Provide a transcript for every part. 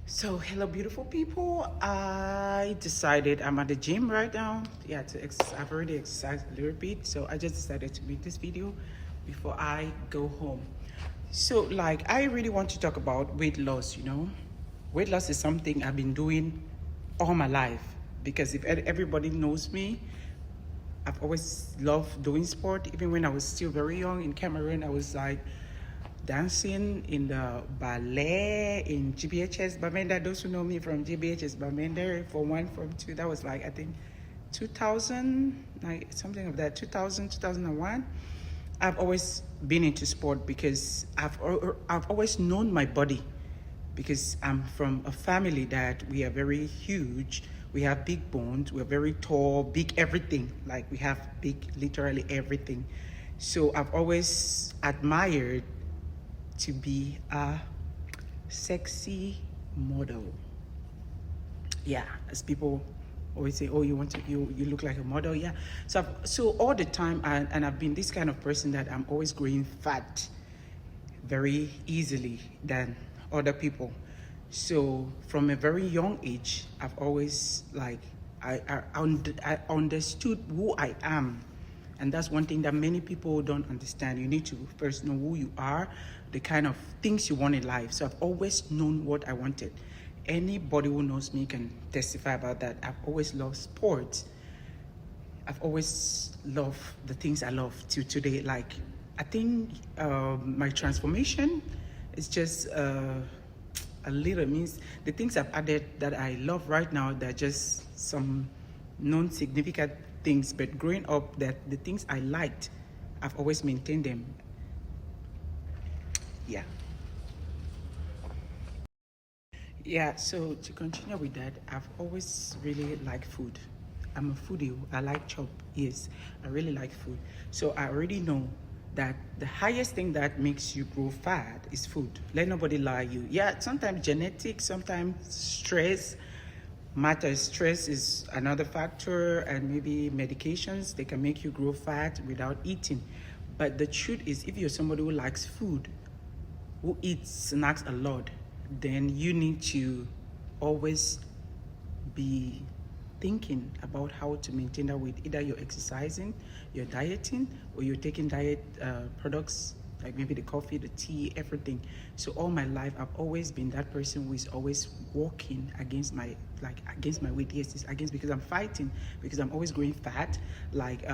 So, hello, beautiful people. I decided I'm at the gym right now. Yeah, I've already exercised a little bit, so I just decided to make this video before I go home. So, like, I really want to talk about weight loss. Weight loss is something I've been doing all my life because if everybody knows me, I've always loved doing sport. Even when I was still very young in Cameroon, I was like dancing in the ballet in GBHS Bamenda. Those who know me from GBHS Bamenda, for one, from two, that was like, I think, 2000, like something of that, 2000, 2001. I've always been into sport because I've always known my body because I'm from a family that we are very huge. We have big bones. We're very tall, big everything. Like we have big, literally everything. So I've always admired to be a sexy model. Yeah, as people always say, oh, you look like a model. Yeah. So all the time, and I've been this kind of person that I'm always growing fat very easily than other people. So from a very young age, I've always I understood who I am. And that's one thing that many people don't understand. You need to first know who you are, the kind of things you want in life. So I've always known what I wanted. Anybody who knows me can testify about that. I've always loved sports. I've always loved the things I love till today. Like, I think my transformation is just a little, means the things I've added that I love right now, they're just some non-significant things, but growing up, that the things I liked, I've always maintained them. Yeah. Yeah, so to continue with that, I've always really liked food. I'm a foodie. I like chop. Yes, I really like food. So I already know that the highest thing that makes you grow fat is food. Let nobody lie you. Yeah, sometimes genetics, sometimes stress matters. Stress is another factor, and maybe medications, they can make you grow fat without eating. But the truth is, if you're somebody who likes food, who eats snacks a lot, then you need to always be thinking about how to maintain that weight. Either you're exercising, you're dieting, or you're taking diet products like maybe the coffee, the tea, everything. So all my life, I've always been that person who is always walking against my weight. Yes, it's against, because I'm fighting, because I'm always growing fat. Like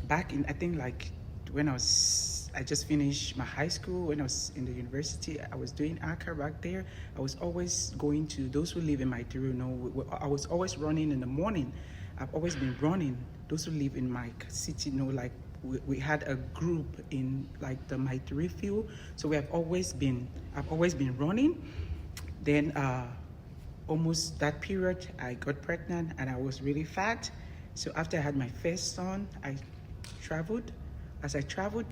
back in, I think, like when I just finished my high school. When I was in the university, I was doing ACA back there. I was always going to, those who live in my Tiru, I was always running in the morning. I've always been running. Those who live in my city like we had a group in like the Maitiri field. So I've always been running. Then almost that period, I got pregnant and I was really fat. So after I had my first son, I traveled. As I traveled,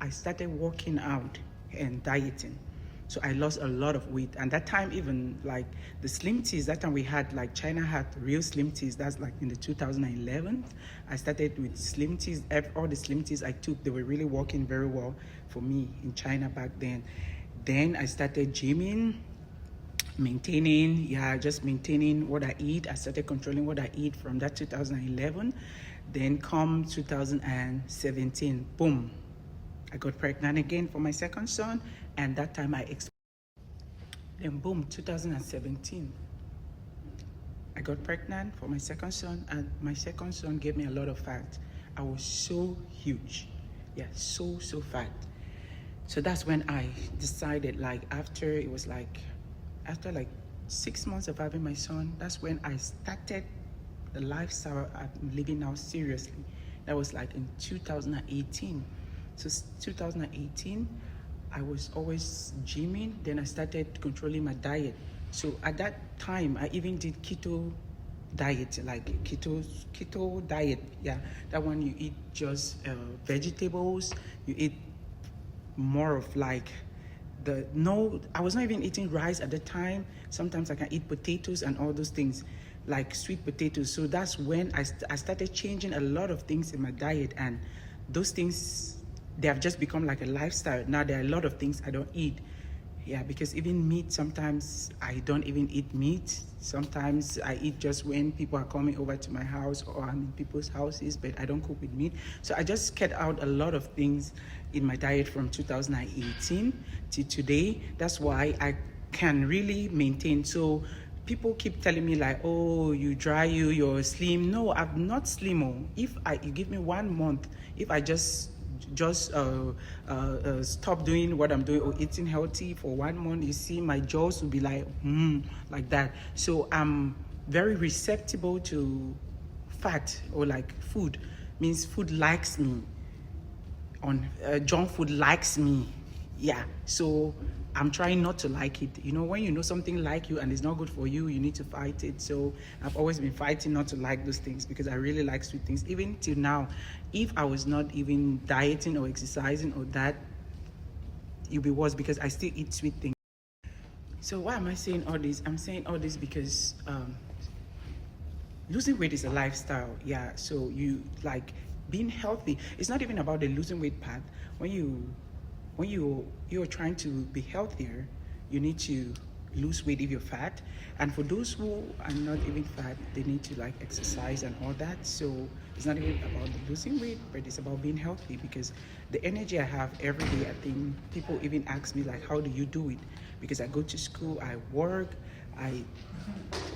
I started working out and dieting. So I lost a lot of weight. And that time, even like the slim teas, that time we had, like China had real slim teas. That's like in the 2011. I started with slim teas. All the slim teas I took, they were really working very well for me in China back then. Then I started gymming, just maintaining what I eat. I started controlling what I eat from that 2011. Then come 2017, boom, I got pregnant again for my second son, and that time then boom, 2017, I got pregnant for my second son, and my second son gave me a lot of fat. I was so huge, yeah, so fat. So that's when I decided, like after 6 months of having my son, that's when I started the lifestyle I'm living now seriously. That was like in 2018. So 2018, I was always gymming. Then I started controlling my diet. So at that time, I even did keto diet, like keto diet. Yeah, that one you eat just vegetables. You eat more of like I was not even eating rice at the time. Sometimes I can eat potatoes and all those things, like sweet potatoes. So that's when I started changing a lot of things in my diet, and those things, they have just become like a lifestyle. Now there are a lot of things I don't eat. Yeah, because even meat, sometimes I don't even eat meat. Sometimes I eat just when people are coming over to my house or I'm in people's houses, but I don't cook with meat. So I just cut out a lot of things in my diet from 2018 to today. That's why I can really maintain. So people keep telling me like, oh, you dry, you're slim. No, I'm not slim. Oh. If you give me 1 month, if I just stop doing what I'm doing or eating healthy for 1 month, you see my jaws will be like like that. So I'm very receptible to fat or like food. Means food likes me. On junk food likes me. Yeah, so I'm trying not to like it. You know, when you know something like you and it's not good for you, you need to fight it. So I've always been fighting not to like those things because I really like sweet things. Even till now, if I was not even dieting or exercising or that, it'd be worse because I still eat sweet things. So why am I saying all this? I'm saying all this because losing weight is a lifestyle. Yeah, so you like being healthy. It's not even about the losing weight part. When you're trying to be healthier, you need to lose weight if you're fat. And for those who are not even fat, they need to like exercise and all that. So it's not even about the losing weight, but it's about being healthy because the energy I have every day, I think people even ask me like, how do you do it? Because I go to school, I work,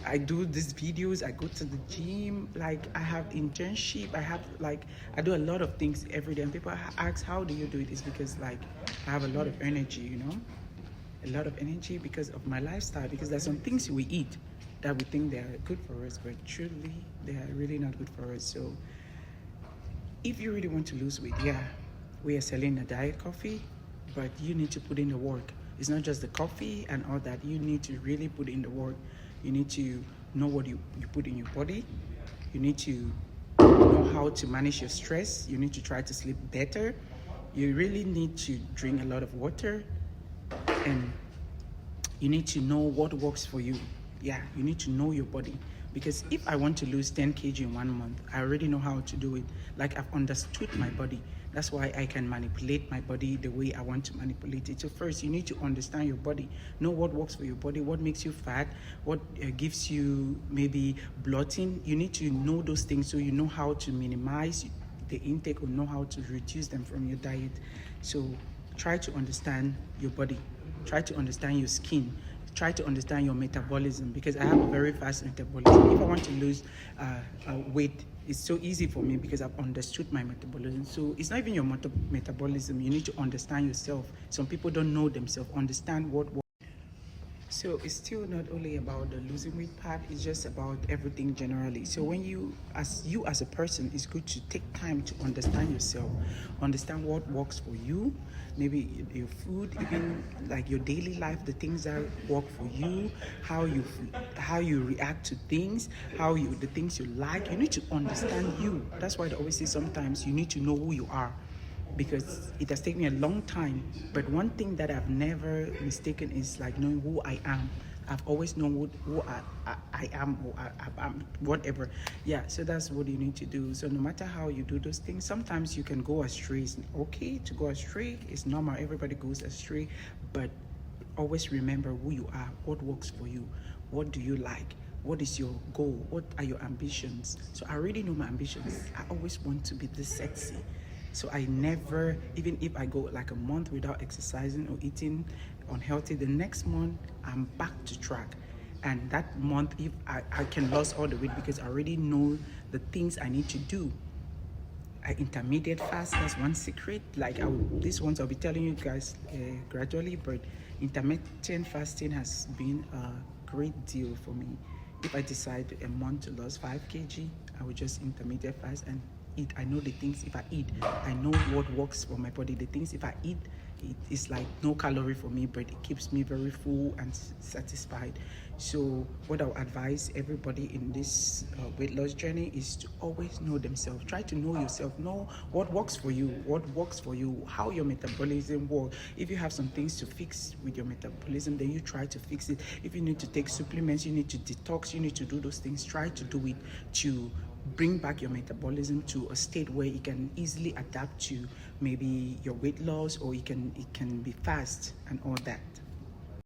I do these videos, I go to the gym, like I have internship, I do a lot of things every day. And people ask, how do you do it? It's because like I have a lot of energy, you know, a lot of energy because of my lifestyle. Because there's some things we eat that we think they are good for us, but truly they are really not good for us. So if you really want to lose weight, yeah, we are selling a diet coffee, but you need to put in the work. It's not just the coffee and all that. You need to really put in the work. You need to know what you put in your body. You need to know how to manage your stress. You need to try to sleep better. You really need to drink a lot of water, and you need to know what works for you. Yeah, you need to know your body. Because if I want to lose 10 kg in 1 month, I already know how to do it. Like I've understood my body. That's why I can manipulate my body the way I want to manipulate it. So first, you need to understand your body. Know what works for your body, what makes you fat, what gives you maybe bloating. You need to know those things so you know how to minimize the intake or know how to reduce them from your diet. So try to understand your body. Try to understand your skin. Try to understand your metabolism because I have a very fast metabolism. If I want to lose weight, it's so easy for me because I've understood my metabolism. So it's not even your metabolism. You need to understand yourself. Some people don't know themselves. Understand what. So it's still not only about the losing weight part, it's just about everything generally. So when you as a person, it's good to take time to understand yourself, understand what works for you, maybe your food, even like your daily life, the things that work for you, how you react to things, the things you like. You need to understand you. That's why they always say sometimes you need to know who you are, because it has taken me a long time. But one thing that I've never mistaken is like knowing who I am. I've always known who I am, or I'm whatever. Yeah, so that's what you need to do. So no matter how you do those things, sometimes you can go astray. It's okay to go astray. It's normal. Everybody goes astray. But always remember who you are, what works for you, what do you like, what is your goal, what are your ambitions. So I already know my ambitions. I always want to be this sexy. So I never, even if I go like a month without exercising or eating unhealthy, the next month I'm back to track. And that month, if I can lose all the weight because I already know the things I need to do. I intermediate fast, that's one secret. Like these ones I'll be telling you guys gradually, but intermittent fasting has been a great deal for me. If I decide a month to lose 5 kg, I will just intermediate fast and eat. I know the things if I eat, I know what works for my body. The things if I eat, it's like no calorie for me, but it keeps me very full and satisfied. So what I'll advise everybody in this weight loss journey is to always know themselves. Try to know yourself. Know what works for you, how your metabolism works. If you have some things to fix with your metabolism, then you try to fix it. If you need to take supplements, you need to detox, you need to do those things. Try to do it to bring back your metabolism to a state where it can easily adapt to maybe your weight loss, or it can be fast and all that.